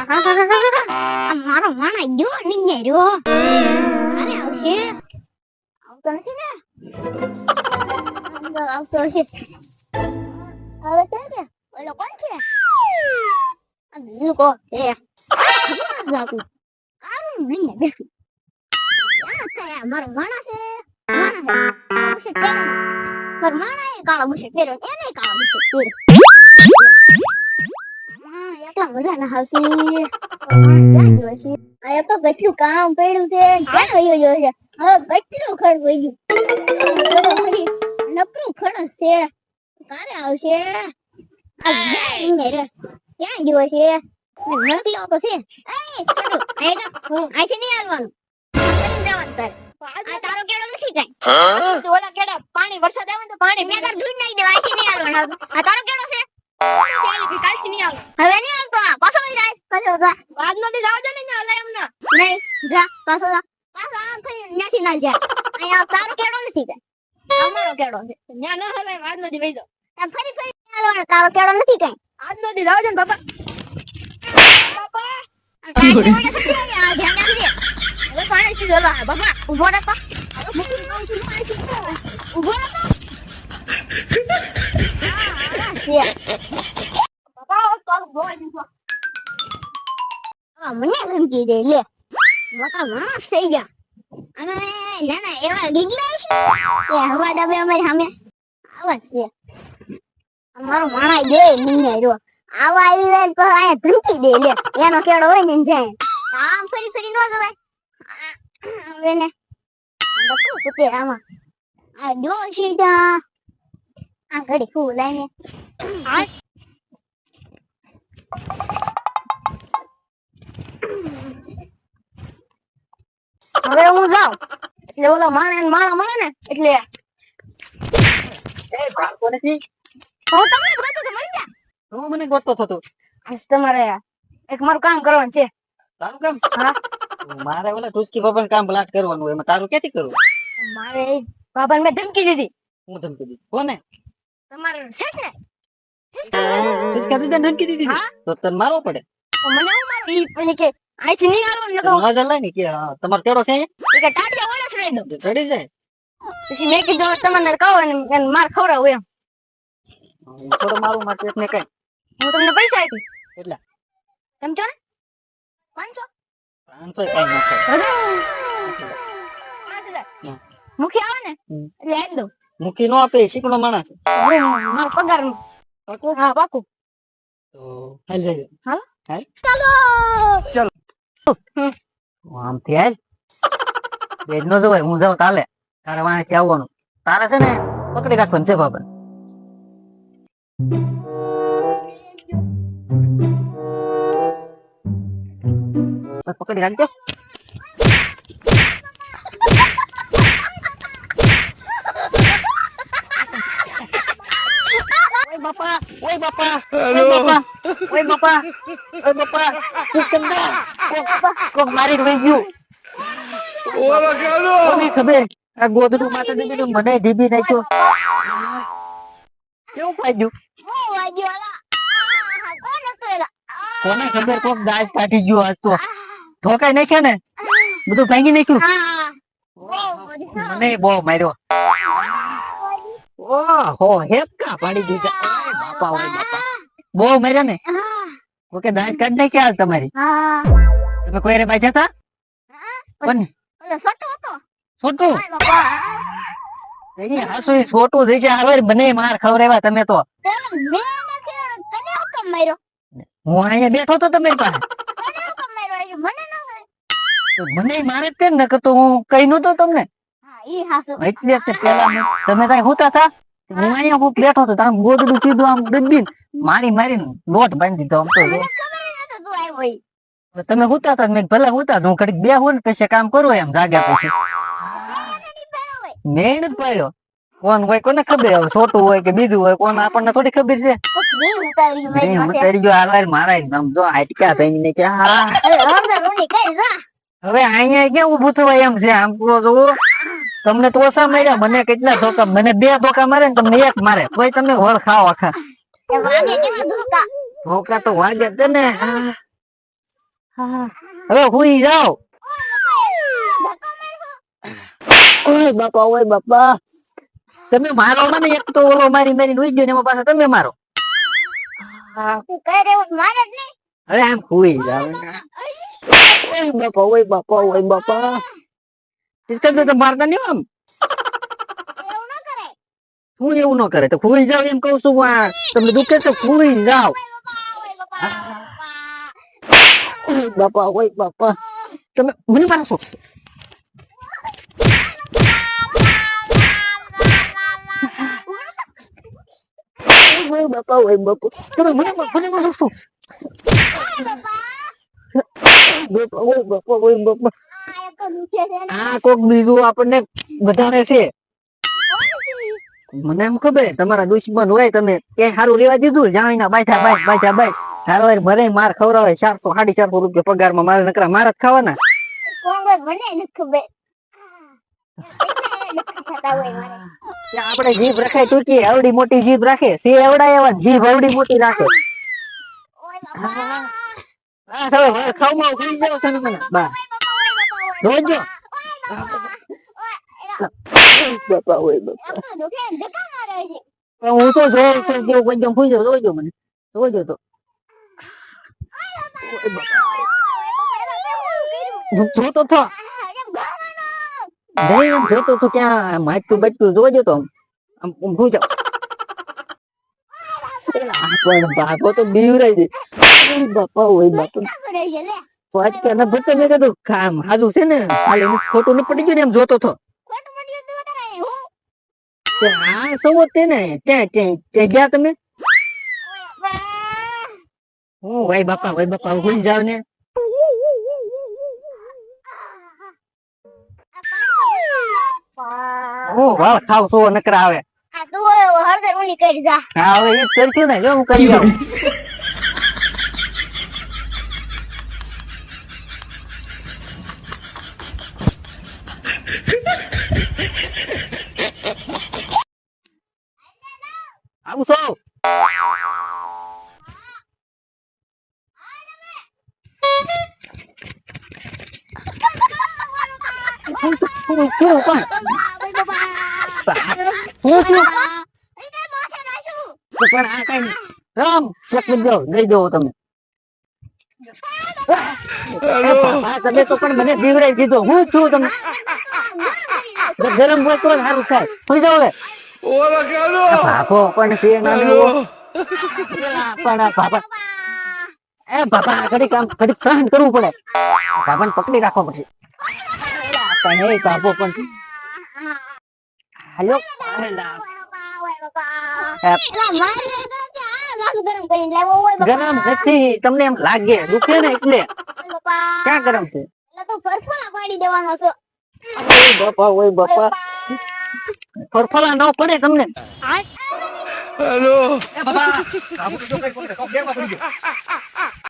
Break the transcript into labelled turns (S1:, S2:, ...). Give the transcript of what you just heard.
S1: મારો માણા ગયો નીચે રહ્યો. અરે આવશે. આવતો નથી ને. આવતો હશે. હવે છે ઓલો કોણ છે? આ બીજું કો છે. લાગુ. આરું નહીં બેઠું. ક્યાં થયા મારો માણા છે. માણા છે. મારો માણા એ કાળો બુશર્ટ પહેર્યો. એને કાળો બુશર્ટ પહેર્યો. એટલા મજા ના આવતી. આ તો કેટલું કામ પડ્યું છે. ક્યાં વયો ગયો છે? હવે કેટલું ખર્ચ વયું. નકરું ખર્ચ છે. ક્યારે આવશે? ક્યાં ગયો છે? નકલી આવતો છે. આથી નહીં આવવાનું. જવાનું તારે. આ તારો કેળો નથી કઈ. ઓલા કેળા પાણી વરસાદ આવે તો પાણી મેં તાર દૂધ નાખી દેવા. આથી નહીં આવવાનું. આ તારો કેળો છે. કાલથી નહીં આવ. હવે નહીં આવતો. પાછો જાય. પાછો જા. આજ નથી જાવ ને અલે એમને. નહીં જા પાછો જા. પાછો આમ ફરી ન્યાથી ના જા. અહીંયા તારો કેળો નથી કઈ. અમારો કેળો છે. ન્યા ન હલાય આજ નથી વઈ જાવ. એમ ફરી આવવાનો તારો કેળો નથી કઈ. આજ નથી જાવ ને બાપા. બાપા આ ધ્યાન રાખજે. હવે પાણી થી જોલા બાપા ઉભો રહો તો. ઉભો રહો તો. મને ધમકી દે લે. મોટા માણસ થઈ ગયા. અને નાના એવા ગીગલા છે કે હવા દબે અમારી સામે આવા છે. અમારો માણા જોઈ નીને રહ્યો. આવા આવી જાય તો અહીંયા ધમકી દે લે. એનો કેળો હોય ને જાય આમ ફરી ફરી ન જવાય. હવે ને લખું કુતે આમાં આ જો સીધા આ ઘડી ફૂલ લાઈને હવે હું જાઉં એટલે ઓલા મારા મળે ને એટલે એ ભાગતો નથી. હું તમને ગોતો તો મળી જા.
S2: હું મને ગોતતો થતો.
S1: આજ તમારે એક મારું કામ કરવાનું છે.
S2: તારું કામ?
S1: હા
S2: મારે ઓલા ટુચકી બાબાનું કામ બ્લાટ કરવાનું હોય. એમાં તારું ક્યાંથી કરવું?
S1: મારે બાબાને મેં ધમકી દીધી.
S2: હું ધમકી દીધી કોને?
S1: તમારે શેઠ ને
S2: ટુચકા દીધા ધમકી દીધી?
S1: હા
S2: તો તને મારવો પડે.
S1: તો મને હું મારું ઈ પેલી કે આઈથી નહીં આવવાનું નકો
S2: મજા લાય ને કે તમારો કેળો છે
S1: ઈ કે ટાટિયા ઓલા છોડી દો.
S2: ચડી જાય.
S1: પછી મેં કીધું તમને કહો ને માર ખવડાવું એમ.
S2: થોડો મારું માટે ને કઈ
S1: હું તમને પૈસા આપી.
S2: કેટલા?
S1: સમજો ને 500
S2: 500 કઈ ન થાય.
S1: 5000 મુખી આવે ને એટલે આપી દઉં.
S2: મુખી નો આપે. શીકણો માણસ છે.
S1: મારો પગાર
S2: પાકું?
S1: હા પાકું.
S2: તો હાલ જાય.
S1: હા
S2: હાલ
S1: ચાલો.
S2: આમથી હાલ. બેજ નો જવાય. હું જાઉં તાલે. તારે વાંચી આવવાનું. તારે છે ને પકડી રાખવાનું છે બાબા. પકડી રાખજો. ઓય બાપા, ઓય બાપા, ઓય બાપા, ઓય બાપા, ઓય બાપા, સિકંદર, કોક મારી રહી ગયું.
S3: ઓલા કેળો
S2: કોની ખબર? આ ગોદડું માથે દીધું મને ઢીબી નાખ્યો. કેવું પાડ્યું?
S1: બહુ વાગ્યો આલા. કોણ હતો એલા?
S2: કોને ખબર? કોક દાજ કાઢી ગયો આજ તો. ધોકાઈ નાખ્યા ને બધું ભાંગી નાખ્યું.
S1: હા બહુ મજા.
S2: મને બહુ માર્યો. ઓહો હેપકા પાડી દીધા. ઓય બાપા, ઓય બાપા, બહુ માર્યા ને. ઓકે દાજ કાઢી નાખ્યા આજ તમારી.
S1: હા
S2: તમે કોઈ રે બાજ્યા હતા? કોને?
S1: ઓલો છોટો હતો.
S2: છોટું?
S1: ઓય બાપા.
S2: એ હાસુ ઈ છોટું થઈ જાય. હવે મને માર ખવડાવ્યા તમે તો.
S1: પેલો મેં નાખ્યો તને હુકમ માર્યો.
S2: હું અહીંયા બેઠો તો તમારી પાસે.
S1: તને હુકમ માર્યો એ મને ન હોય.
S2: તો મને મારે જ તે ન કરતો હું કઈ નતો તમને.
S1: હા ઈ હાસુ.
S2: એટલે જ તે પેલા તમે ત્યાં હોતા હતા. હું અહીંયા હું બેઠો હતો. તમે ગોદડું કીધું આમ દબીને મારીને લોટ બાંધી દીધો. આમ તો
S1: મને ખબર ય નતો તું આવ્યો ઈ.
S2: તમે હોતા હતા. મેં ભલે હોતા હું ઘડીક બે હું ને પછી કામ કરું એમ જાગ્યા પછી.
S1: નહીં પેલો હોય.
S2: મેં નથી પાડ્યો. કોણ હોય કોને ખબર? હવે છોટું હોય કે બીજું હોય કોણ આપણને થોડી ખબર છે.
S1: કોક રી ઉતાર્યું મારી
S2: હું
S1: પાસે.
S2: તારી જો હાલવાર મારા એકદમ જો હાટક્યા થઈને કે હા
S1: અરે હમણાં રોની કઈ જા.
S2: હવે અહીંયા ક્યાં ઊભું થવાય એમ છે. આમ પૂરો જોવો. તમને તો ઓછા માર્યા. મને કેટલા ધોકા? મને 2 ધોકા મારે ને તમને 1 મારે. તોય તમે વળ ખાઓ આખા.
S1: એ વાગે કેવા ધોકા.
S2: ધોકા તો વાગે જ ને. હવે હુઈ જાઓ. ઓય બાપા તમે મારો મને એક તો ઓલો મારી મારી હુઈ ગયો ને એમાં પાછા તમે મારો.
S1: તું કહે દેવું મારે જ નહીં.
S2: હવે આમ હુઈ જાઓ ને. ઓય બાપા इसका तो मारता नहीं हम.
S1: એવું ન કરે.
S2: હું એવું ન કરે તો હુઈ જાવ એમ કહું છું. આ તમને દુખે છે હુઈ જાવ. ઓય બાપા તમે મને મારો છો. ઓય બાપા તમે મને મારો છો. ઓય બાપા
S1: આ એક જ ઉઠે છે ને.
S2: આ કોક બીજું આપણને વધારે છે.
S1: કોણ છે?
S2: મને એમ ખબર તમારા દુશ્મન હોય તમે ક્યાંય સારું રેવા દીધું જાણીને બાય હારો ભરે માર ખવડાવે 400 450 રૂપિયા પગારમાં મારે નકરા માર જ ખાવાના.
S1: કોણ હોય મને નથી ખબર. એટલે નક્કી થતા હોય મારે.
S2: ત્યાં આપણે જીભ રખાય ટૂંકી આવડી મોટી જીભ રાખે છે એવડા એવા જીભ આવડી મોટી રાખે.
S1: ઓય બાપા.
S2: હા હવે વર ખાવમાં ખાઈ જાવ છે ને મને બા જોજો. બાપા ઓય બાપા
S1: એમ તો દુખે એમ ધક્કા મારે છે.
S2: પણ હું તો જોઉં છું કેવું કોઈ જમ ખુઈ જાવ જોજો મને જોજો તો. ઓય બાપા જોતો થો નહીં એમ જોતો તો ક્યાં માચું બચતું જોજો તો આમ ઊભું જાવ. પણ બાપો તો બીવરાઈ દે. ઓય બાપા પાંચ પેલા ભરતો મેં કીધું કામ હાજુ છે ને હાલે ખોટું ન પડી ગયું ને એમ જોતો થો. હા સૌ તે ને ત્યાં ગયા તમે. હું ભાઈ બાપા ભૂલી જાવ ને. હું વાવ ખાવ છો નકરા આવે. હા હવે એ જ કરશું ને જો હું કરી જાઉં. આવું છો હું છું પણ હું છું પણ આ કઈ રામ ચેક કરી દો દઈ દો તમે. બાપા તમે તો પણ મને બીવરાઈ દીધો. હું છું તમે ગરમ હોય તો જ સારું થાય. સુઈ જાવ હવે.
S3: Hola, Carlos.
S2: બાપો પણ છે નાનો
S3: Carlos.
S2: પણ આ બાપા ઘડીક સહન કરવું પડે. બાપાને પકડી રાખવા પડશે. પણ એ બાપો પણ હાલો ગરમ નથી તમને એમ લાગે દુખે ને એટલે ક્યાં ગરમ છે. ઓય બાપા ફરફલા ન પડે તમને.
S3: Hello.
S2: એ બાપા